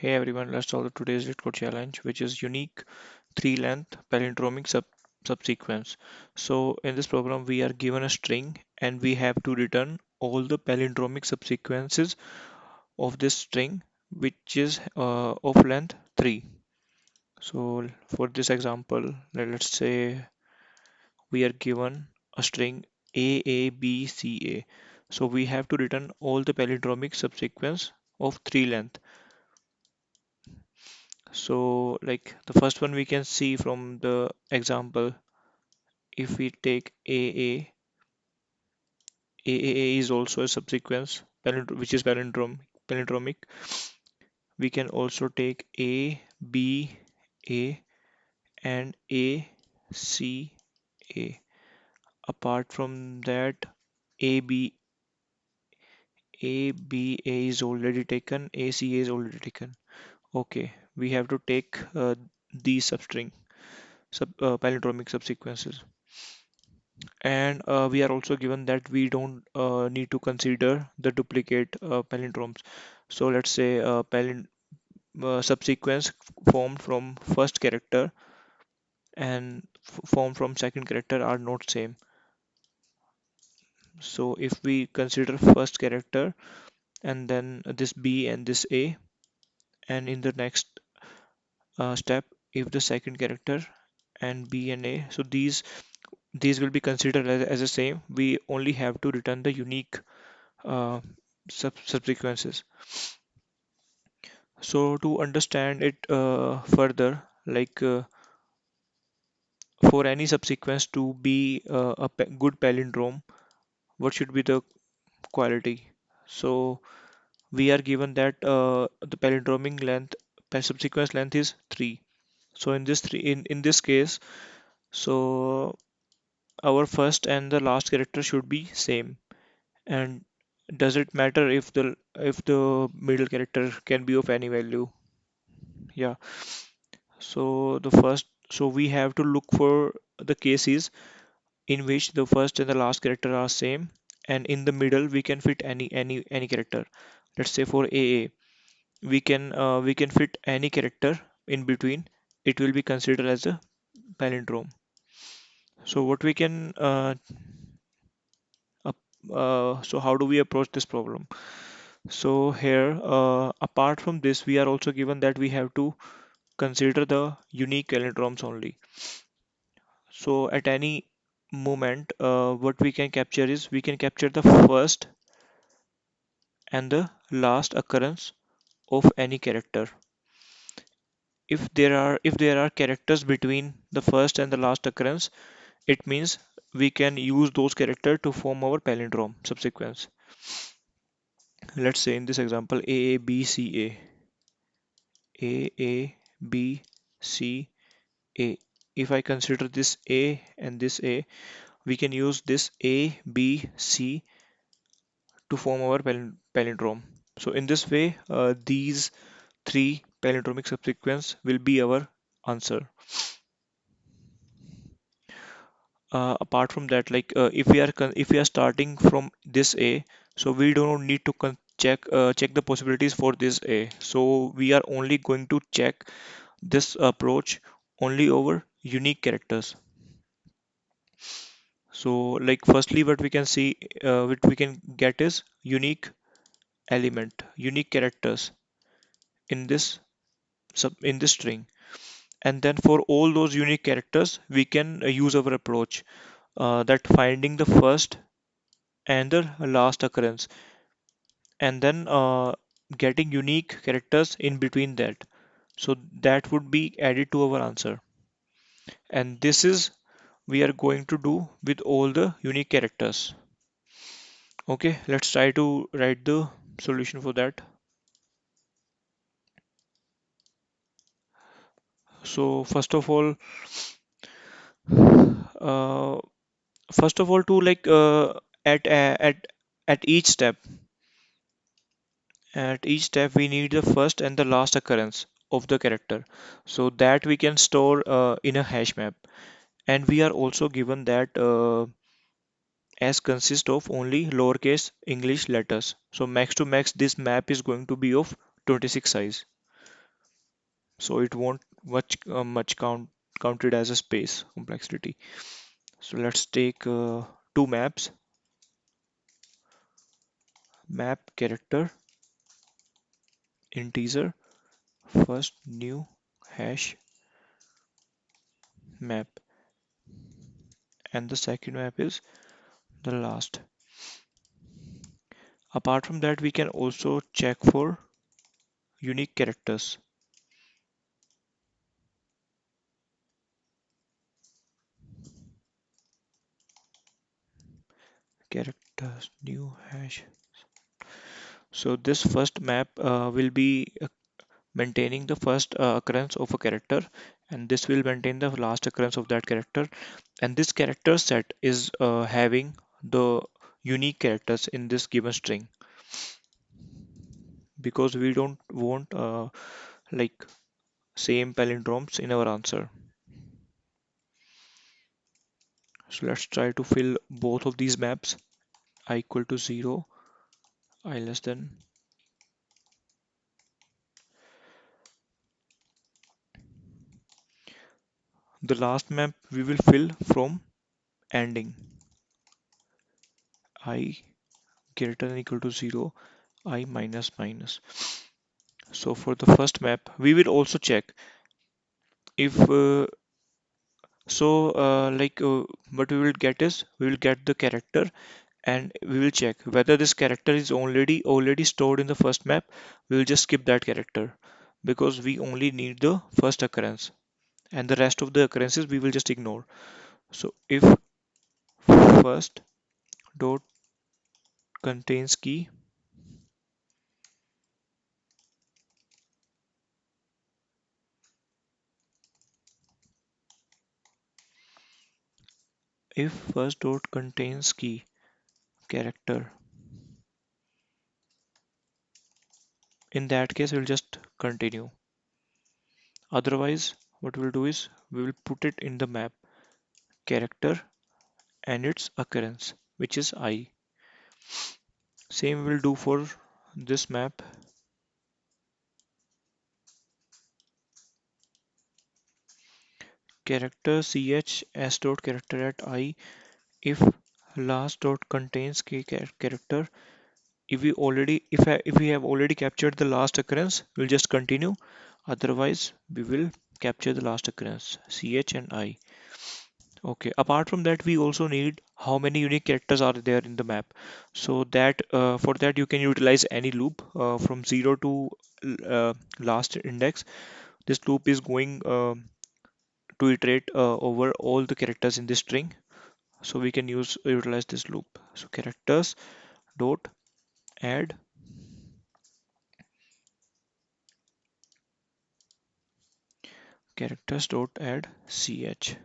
Hey everyone, let's solve today's LeetCode challenge, which is unique three-length palindromic subsequence. So in this program, we are given a string and we have to return all the palindromic subsequences of this string, which is of length 3. So for this example, let's say we are given a string A, B, C, A. So we have to return all the palindromic subsequence of 3 length. So like the first one we can see from the example, if we take AAA is also a subsequence which is palindromic. We can also take A, B, A and A, C, A. Apart from that, A, B, A, B, A is already taken, A, C, A is already taken. Okay, we have to take these palindromic subsequences. And we are also given that we don't need to consider the duplicate palindromes. So let's say subsequence formed from first character and formed from second character are not same. So if we consider first character and then this B and this A, and in the next step, if the second character and B and A, so these will be considered as the same. We only have to return the unique uh, subsequences. So to understand it further, like for any subsequence to be a good palindrome, what should be the quality? So we are given that the palindromic length, subsequence length is 3. So in this case, so our first and the last character should be same. And does it matter if the middle character can be of any value? Yeah. So we have to look for the cases in which the first and the last character are same, and in the middle we can fit any character. Let's say for AA, we can fit any character in between. It will be considered as a palindrome. So what we can so how do we approach this problem? So here, apart from this, we are also given that we have to consider the unique palindromes only. So at any moment, what we can capture is we can capture the first and the last occurrence of any character. If there are characters between the first and the last occurrence, it means we can use those characters to form our palindrome subsequence. Let's say in this example, A A B C A, A A B C A. If I consider this A and this A, we can use this A B C to form our palindrome. So in this way, these three palindromic subsequence will be our answer. Apart from that, like if we are starting from this A, so we do not need to check the possibilities for this A. So we are only going to check this approach only over unique characters. So like firstly, what we can see, what we can get is unique element, unique characters in this string. And then for all those unique characters, we can use our approach that finding the first and the last occurrence, and then getting unique characters in between that. So that would be added to our answer. And this is we are going to do with all the unique characters. Okay, let's try to write the solution for that. So uh, first of all, to like at each step we need the first and the last occurrence of the character, so that we can store in a hash map. And we are also given that as consist of only lowercase English letters. So max to max, this map is going to be of 26 size. so it won't much counted as a space complexity. So let's take two maps, map character integer first new hash map, and the second map is the last. Apart from that, we can also check for unique characters. Characters new hash. So this first map will be maintaining the first occurrence of a character, and this will maintain the last occurrence of that character, and this character set is having the unique characters in this given string, because we don't want like same palindromes in our answer. So let's try to fill both of these maps. I equal to 0, I less than. The last map we will fill from ending, I greater than equal to 0, I minus minus. So for the first map, we will also check if what we will get is we will get the character, and we will check whether this character is already stored in the first map. We will just skip that character because we only need the first occurrence, and the rest of the occurrences we will just ignore. So if first dot contains key, if first dot contains key character, in that case we'll just continue. Otherwise, what we'll do is we will put it in the map character and its occurrence, which is I. Same we'll do for this map character ch s dot character at I. If last dot contains key character, if we have already captured the last occurrence, we'll just continue. Otherwise, we will capture the last occurrence ch and I. Okay, apart from that, we also need how many unique characters are there in the map. So that for that you can utilize any loop from 0 to last index. This loop is going to iterate over all the characters in this string. So we can utilize this loop. So characters dot add characters dot add ch.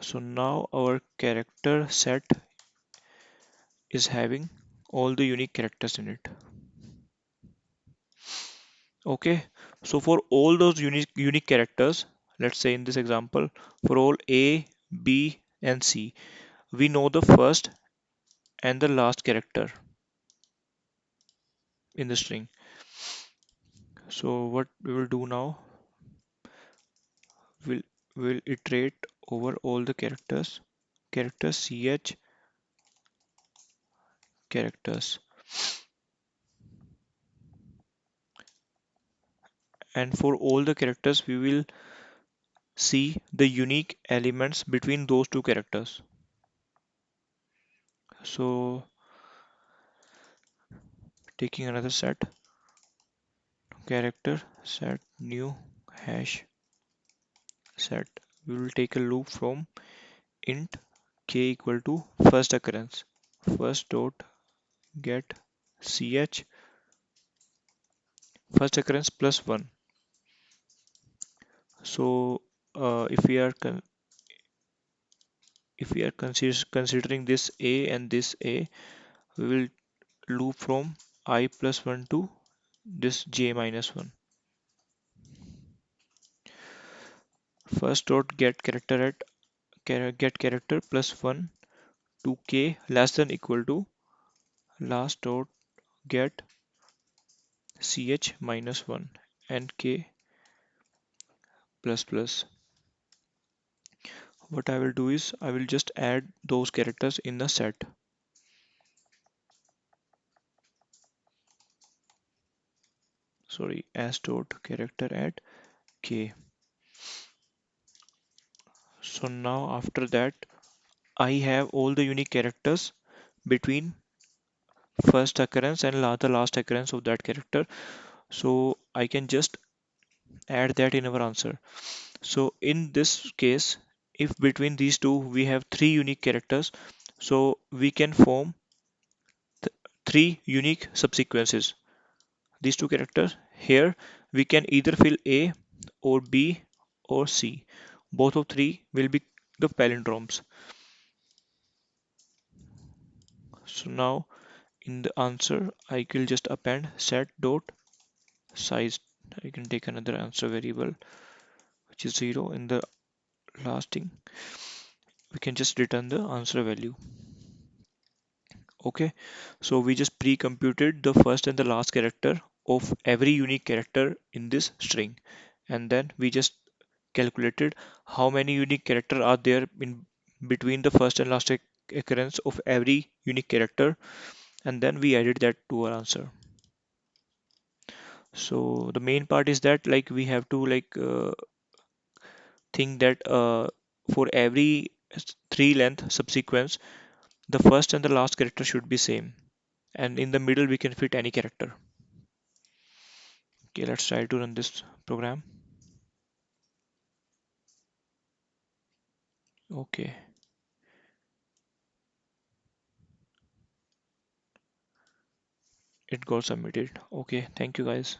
So now our character set is having all the unique characters in it. Okay, so for all those unique characters, let's say in this example, for all A, B, and C, we know the first and the last character in the string. So what we will do now, we'll will iterate over all the characters ch characters, and for all the characters we will see the unique elements between those two characters. So taking another set, character set new hash set, we will take a loop from int k equal to first occurrence, first dot get ch first occurrence plus 1. So if we are considering this a and this a, we will loop from I plus 1 to this j minus 1. First dot get character at get character plus 1 to k less than equal to last dot get ch minus 1 and k plus plus. What I will do is I will just add those characters in the set. Sorry, s dot character at k. So now after that I have all the unique characters between first occurrence and the last occurrence of that character. So I can just add that in our answer. So in this case, if between these two we have three unique characters, so we can form three unique subsequences. These two characters here, we can either fill A or B or C. Both of three will be the palindromes. So now in the answer, I will just append set dot size. I can take another answer variable which is 0 in the last thing. We can just return the answer value. Okay, so we just pre-computed the first and the last character of every unique character in this string, and then we just calculated how many unique character are there in between the first and last occurrence of every unique character, and then we added that to our answer. So the main part is that like we have to think that for every three length subsequence, the first and the last character should be same, and in the middle we can fit any character. Okay, let's try to run this program. Okay, it got submitted. Okay, thank you guys.